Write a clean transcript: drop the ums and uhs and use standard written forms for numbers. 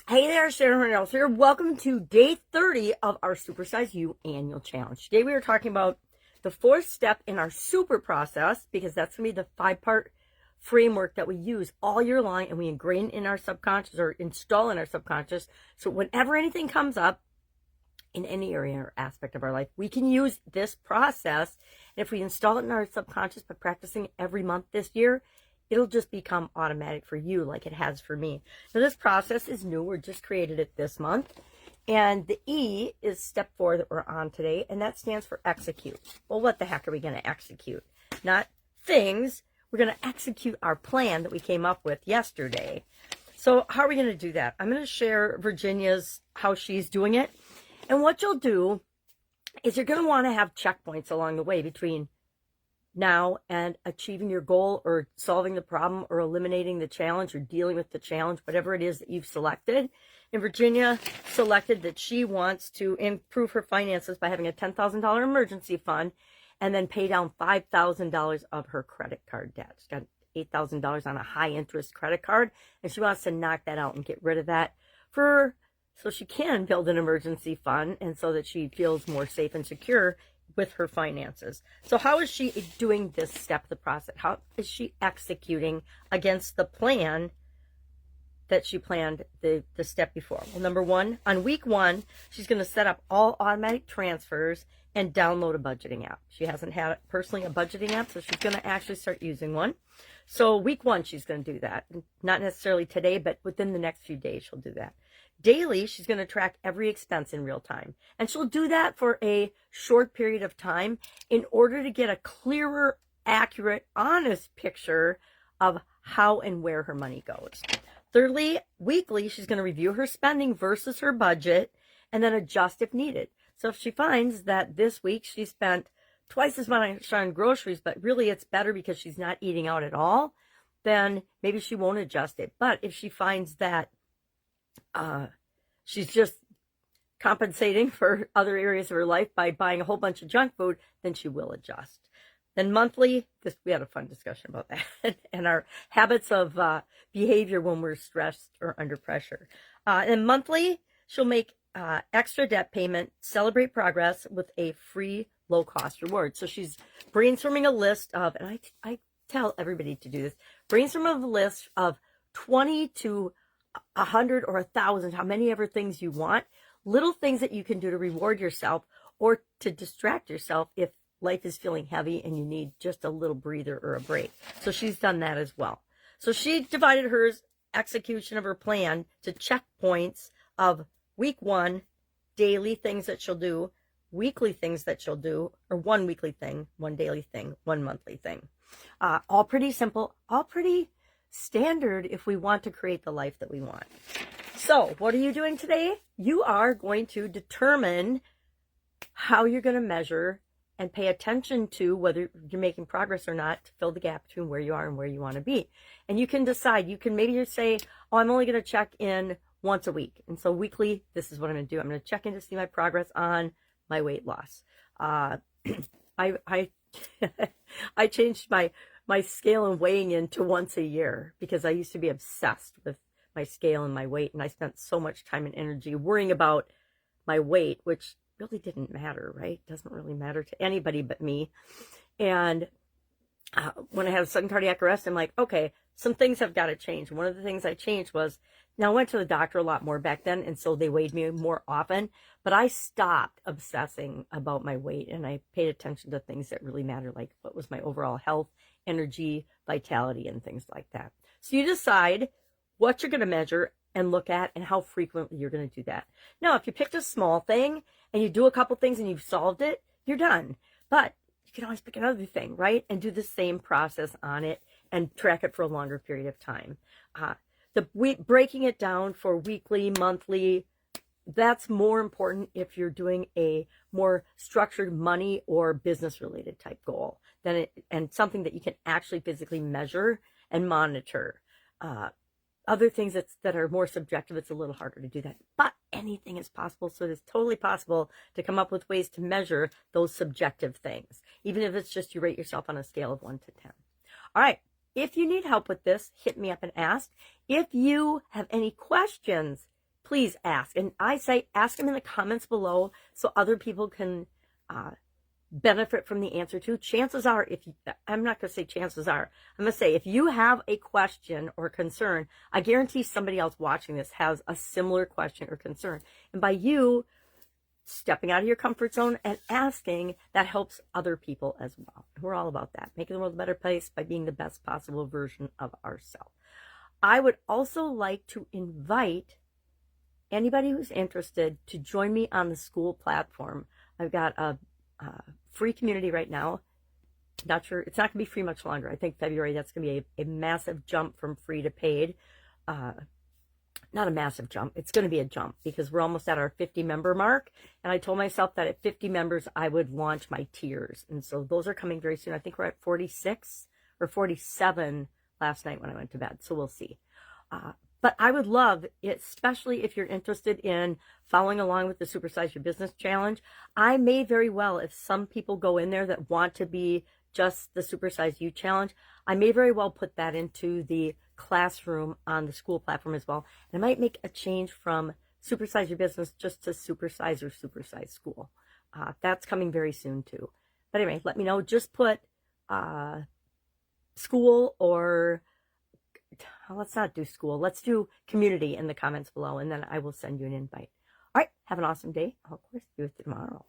Hey there, Sharon Horne-Ellstrom here. Welcome to day 30 of our Supersize You annual challenge. Today we are talking about the fourth step in our super process, because that's going to be the 5-part framework that we use all year long and we ingrain in our subconscious or install in our subconscious. So whenever anything comes up in any area or aspect of our life, we can use this process. And if we install it in our subconscious by practicing every month this year, it'll just become automatic for you like it has for me. Now, this process is new. We just created it this month. And the E is step 4 that we're on today, and that stands for execute. Well, what the heck are we going to execute? Not things. We're going to execute our plan that we came up with yesterday. So how are we going to do that? I'm going to share Virginia's, how she's doing it. And what you'll do is you're going to want to have checkpoints along the way between now and achieving your goal or solving the problem or eliminating the challenge or dealing with the challenge, whatever it is that you've selected. And Virginia selected that she wants to improve her finances by having a $10,000 emergency fund and then pay down $5,000 of her credit card debt. She's got $8,000 on a high interest credit card, and she wants to knock that out and get rid of that so she can build an emergency fund and so that she feels more safe and secure with her finances. So how is she doing this step of the process? How is she executing against the plan that she planned the step before? Well, number 1, on week 1, she's going to set up all automatic transfers and download a budgeting app. She hasn't had personally a budgeting app, so she's going to actually start using one. So week 1, she's going to do that. Not necessarily today, but within the next few days, she'll do that. Daily, she's going to track every expense in real time. And she'll do that for a short period of time in order to get a clearer, accurate, honest picture of how and where her money goes. Thirdly, weekly, she's going to review her spending versus her budget and then adjust if needed. So if she finds that this week she spent twice as much on groceries, but really it's better because she's not eating out at all, then maybe she won't adjust it. But if she finds that she's just compensating for other areas of her life by buying a whole bunch of junk food, then she will adjust. Then monthly, we had a fun discussion about that and our habits of behavior when we're stressed or under pressure. And monthly, she'll make extra debt payment, celebrate progress with a free low-cost reward. So she's brainstorming a list of, and I tell everybody to do this, brainstorm a list of 20 to 100 or 1,000, how many ever things you want, little things that you can do to reward yourself or to distract yourself if life is feeling heavy and you need just a little breather or a break. So she's done that as well. So she divided her execution of her plan to checkpoints of week 1, daily things that she'll do, weekly things that she'll do, or 1 weekly thing, 1 daily thing, 1 monthly thing. All pretty simple, all pretty standard if we want to create the life that we want. So what are you doing today? You are going to determine how you're going to measure and pay attention to whether you're making progress or not to fill the gap between where you are and where you want to be. And you can decide, you can maybe say, oh, I'm only going to check in once a week. And so weekly, this is what I'm going to do. I'm going to check in to see my progress on my weight loss. I changed my scale and weighing in to once a year because I used to be obsessed with my scale and my weight, and I spent so much time and energy worrying about my weight, which really didn't matter, right? Doesn't really matter to anybody but me. And when I had a sudden cardiac arrest, I'm like, okay, some things have got to change. One of the things I changed was, now I went to the doctor a lot more back then, and so they weighed me more often, but I stopped obsessing about my weight, and I paid attention to things that really matter, like what was my overall health, energy, vitality, and things like that. So you decide what you're going to measure and look at and how frequently you're going to do that. Now, if you picked a small thing and you do a couple things and you've solved it, you're done. But you can always pick another thing, right? And do the same process on it and track it for a longer period of time. Breaking it down for weekly, monthly, that's more important if you're doing a more structured money or business related type goal and something that you can actually physically measure and monitor. Other things that are more subjective, it's a little harder to do that. But anything is possible, so it is totally possible to come up with ways to measure those subjective things, even if it's just you rate yourself on a scale of 1 to 10. All right, if you need help with this, hit me up and ask. If you have any questions, please ask. And I say ask them in the comments below so other people can benefit from the answer too. Chances are, I'm not going to say chances are, I'm going to say if you have a question or concern, I guarantee somebody else watching this has a similar question or concern. And by you stepping out of your comfort zone and asking, that helps other people as well. We're all about that, making the world a better place by being the best possible version of ourselves. I would also like to invite anybody who's interested to join me on the school platform. I've got a free community right now. Not sure, it's not going to be free much longer. I think February, that's going to be a massive jump from free to paid. Not a massive jump. It's going to be a jump because we're almost at our 50 member mark. And I told myself that at 50 members, I would launch my tiers. And so those are coming very soon. I think we're at 46 or 47 last night when I went to bed. So we'll see. But I would love, especially if you're interested in following along with the Supersize Your Business Challenge, I may very well, if some people go in there that want to be just the Supersize You Challenge, I may very well put that into the classroom on the school platform as well. And I might make a change from Supersize Your Business just to Supersize or Supersize School. That's coming very soon too. But anyway, let me know. Just put school or... let's not do school. Let's do community in the comments below, and then I will send you an invite. All right. Have an awesome day. I'll, of course, do it tomorrow.